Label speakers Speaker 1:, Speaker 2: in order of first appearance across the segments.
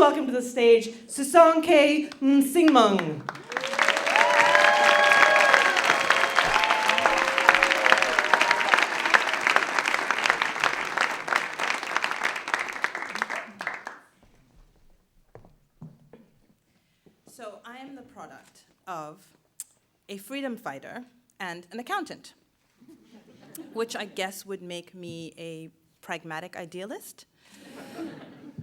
Speaker 1: welcome to the stage Sisonke Msimang. So I am the product of a freedom fighter and an accountant, which I guess would make me a pragmatic idealist.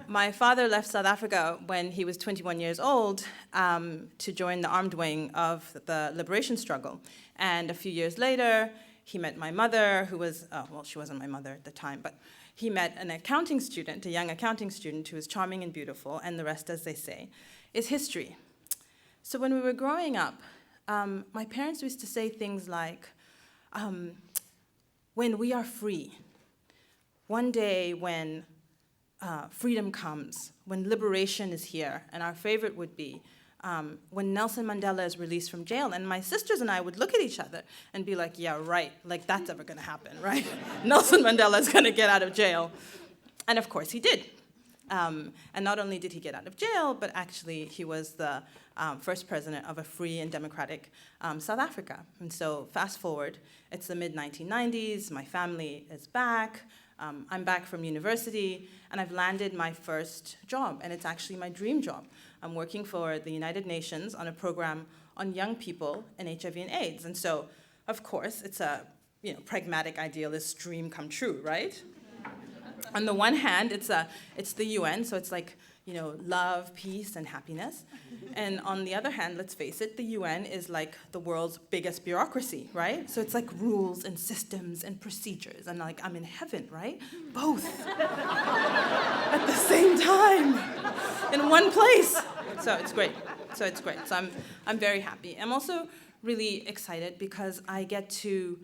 Speaker 1: My father left South Africa when he was 21 years old to join the armed wing of the liberation struggle. And a few years later, he met my mother, who was, well, she wasn't my mother at the time, but he met an accounting student, a young accounting student who was charming and beautiful, and the rest, as they say, is history. So when we were growing up, my parents used to say things like, when we are free, one day when freedom comes, when liberation is here, and our favorite would be when Nelson Mandela is released from jail, and my sisters and I would look at each other and be like, yeah, right, like that's ever gonna happen, right? Nelson Mandela is gonna get out of jail. And of course he did. And not only did he get out of jail, but actually he was the first president of a free and democratic South Africa. And so fast forward, it's the mid-1990s, my family is back, I'm back from university, and I've landed my first job, and it's actually my dream job. I'm working for the United Nations on a program on young people and HIV and AIDS. And so, of course, it's a pragmatic idealist dream come true, right? On the one hand, it's the UN, so it's like, love, peace, and happiness. And on the other hand, let's face it, the UN is like the world's biggest bureaucracy, right? So it's like rules and systems and procedures, and like I'm in heaven, right? Both at the same time in one place. So it's great. So I'm very happy. I'm also really excited because I get to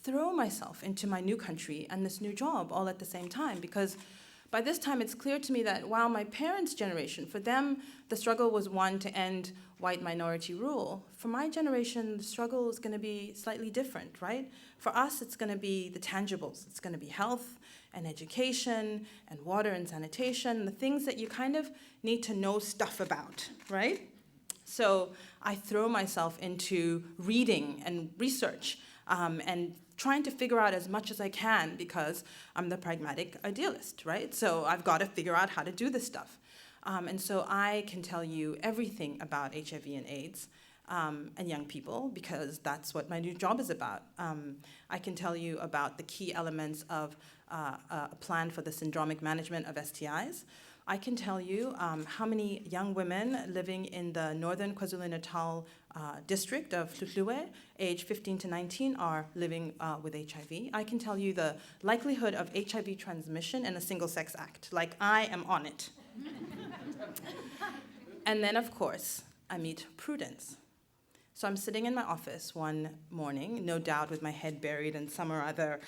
Speaker 1: throw myself into my new country and this new job all at the same time, because by this time it's clear to me that while my parents' generation, for them, the struggle was one to end white minority rule. For my generation, the struggle is going to be slightly different, right? For us, it's going to be the tangibles. It's going to be health and education and water and sanitation, the things that you kind of need to know stuff about, right? So I throw myself into reading and research and trying to figure out as much as I can because I'm the pragmatic idealist, right? So I've got to figure out how to do this stuff. And so I can tell you everything about HIV and AIDS and young people because that's what my new job is about. I can tell you about the key elements of a plan for the syndromic management of STIs. I can tell you how many young women living in the northern KwaZulu-Natal district of Hluhluwe, age 15 to 19, are living with HIV. I can tell you the likelihood of HIV transmission in a single-sex act. Like, I am on it. And then, of course, I meet Prudence. So I'm sitting in my office one morning, no doubt with my head buried in some or other,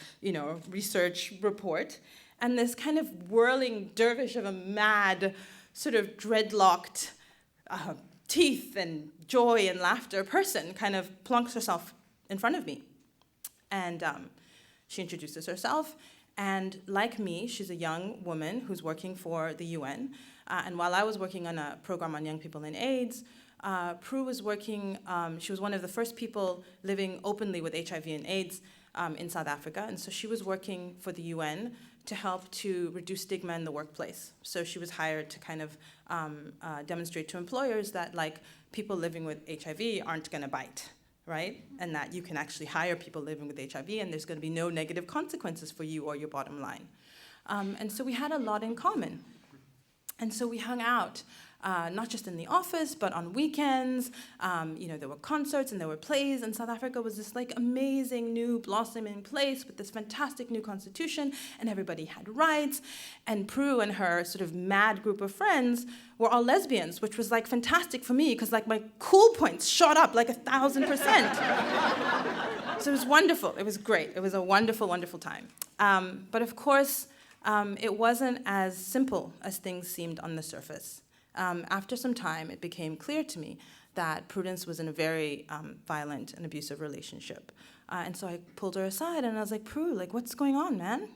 Speaker 1: research report, and this kind of whirling dervish of a mad, sort of dreadlocked, teeth and joy and laughter person kind of plunks herself in front of me. And she introduces herself, and like me, she's a young woman who's working for the UN. And while I was working on a program on young people in AIDS, Prue was working, she was one of the first people living openly with HIV and AIDS in South Africa, and so she was working for the UN to help to reduce stigma in the workplace. So she was hired to kind of demonstrate to employers that people living with HIV aren't gonna bite, right? And that you can actually hire people living with HIV and there's gonna be no negative consequences for you or your bottom line. And so we had a lot in common. And so we hung out, not just in the office, but on weekends. There were concerts and there were plays, and South Africa was this amazing new blossoming place with this fantastic new constitution, and everybody had rights. And Prue and her sort of mad group of friends were all lesbians, which was fantastic for me, because my cool points shot up 1,000%. So it was wonderful. It was great. It was a wonderful, wonderful time. But of course, it wasn't as simple as things seemed on the surface. After some time, it became clear to me that Prudence was in a very violent and abusive relationship. And so I pulled her aside and I was like, Prue, what's going on, man?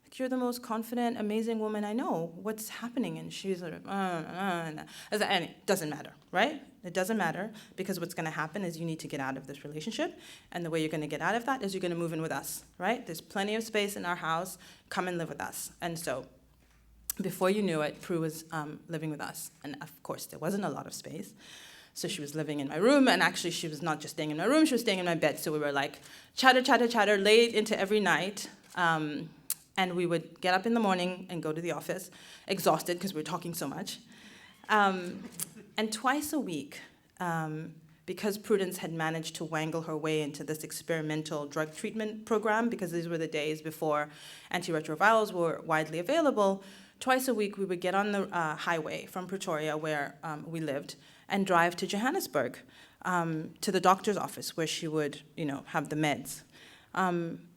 Speaker 1: Like, you're the most confident, amazing woman I know. What's happening? And she's sort of, and it doesn't matter, right? It doesn't matter, because what's going to happen is you need to get out of this relationship, and the way you're going to get out of that is you're going to move in with us, right? There's plenty of space in our house. Come and live with us. And so before you knew it, Prue was living with us. And of course, there wasn't a lot of space. So she was living in my room, and actually she was not just staying in my room, she was staying in my bed. So we were like chatter, late into every night. And we would get up in the morning and go to the office, exhausted because we were talking so much. And twice a week, because Prudence had managed to wangle her way into this experimental drug treatment program, because these were the days before antiretrovirals were widely available, twice a week we would get on the highway from Pretoria, where we lived, and drive to Johannesburg, to the doctor's office where she would, have the meds.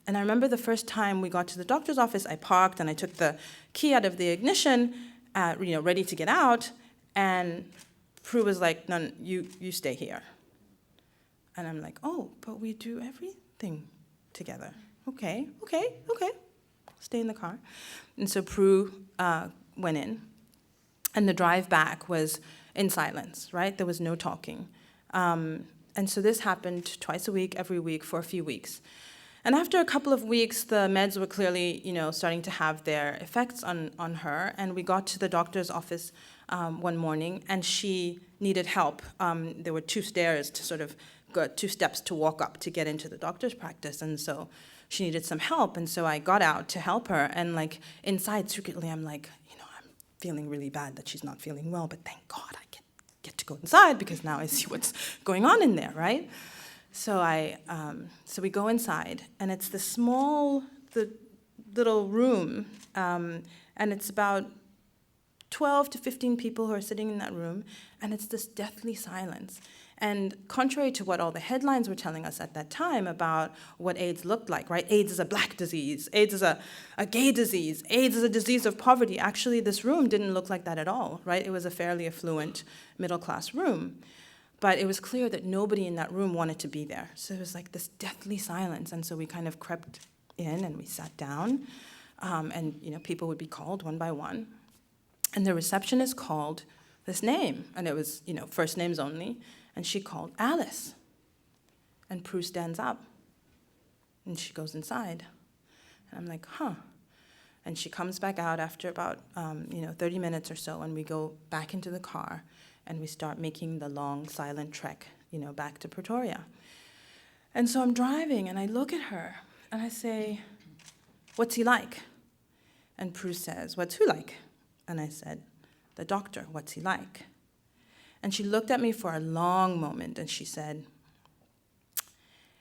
Speaker 1: And I remember the first time we got to the doctor's office, I parked and I took the key out of the ignition, ready to get out, and Prue was like, "No, you stay here." And I'm like, "Oh, but we do everything together." Okay. Stay in the car. And so Prue went in, and the drive back was in silence, right? There was no talking. And so this happened twice a week, every week, for a few weeks. And after a couple of weeks, the meds were clearly, starting to have their effects on her. And we got to the doctor's office one morning, and she needed help. There were 2 stairs to sort of go, 2 steps to walk up to get into the doctor's practice. And so she needed some help. And so I got out to help her. And like inside, secretly, I'm like, I'm feeling really bad that she's not feeling well, but thank God I get to go inside, because now I see what's going on in there, right? So so we go inside, and it's the little room, and it's about 12 to 15 people who are sitting in that room, and it's this deathly silence. And contrary to what all the headlines were telling us at that time about what AIDS looked like, right? AIDS is a black disease, AIDS is a gay disease, AIDS is a disease of poverty. Actually, this room didn't look like that at all, right? It was a fairly affluent middle-class room. But it was clear that nobody in that room wanted to be there. So it was like this deathly silence. And so we kind of crept in and we sat down. And people would be called one by one. And the receptionist called this name. And it was, first names only. And she called Alice. And Prue stands up. And she goes inside. And I'm like, huh. And she comes back out after about 30 minutes or so. And we go back into the car. And we start making the long, silent trek, back to Pretoria. And so I'm driving, and I look at her, and I say, "What's he like?" And Prue says, "What's who like?" And I said, "The doctor, what's he like?" And she looked at me for a long moment, and she said,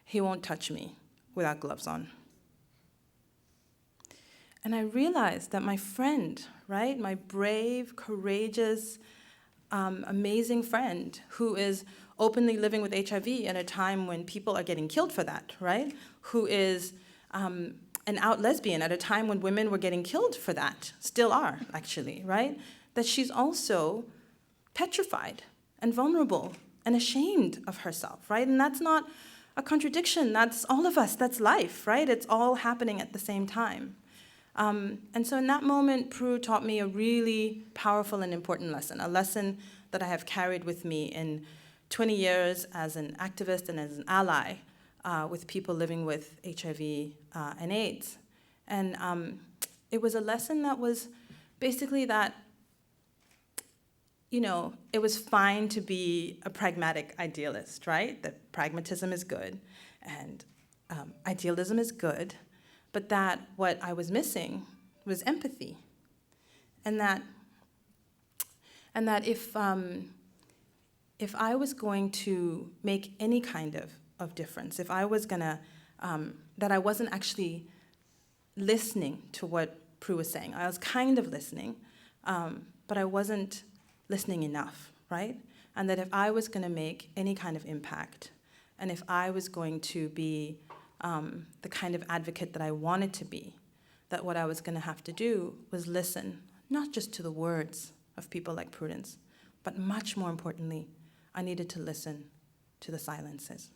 Speaker 1: "He won't touch me without gloves on." And I realized that my friend, right, my brave, courageous, amazing friend who is openly living with HIV at a time when people are getting killed for that, right? Who is an out lesbian at a time when women were getting killed for that, still are, actually, right? That she's also petrified and vulnerable and ashamed of herself, right? And that's not a contradiction. That's all of us. That's life, right? It's all happening at the same time. And so in that moment, Prue taught me a really powerful and important lesson, a lesson that I have carried with me in 20 years as an activist and as an ally with people living with HIV and AIDS. And it was a lesson that was basically that, it was fine to be a pragmatic idealist, right? That pragmatism is good and idealism is good. But that what I was missing was empathy, and that if I was going to make any kind of difference, if I was gonna that I wasn't actually listening to what Prue was saying. I was kind of listening, but I wasn't listening enough, right? And that if I was gonna make any kind of impact, and if I was going to be the kind of advocate that I wanted to be, that what I was going to have to do was listen, not just to the words of people like Prudence, but much more importantly, I needed to listen to the silences.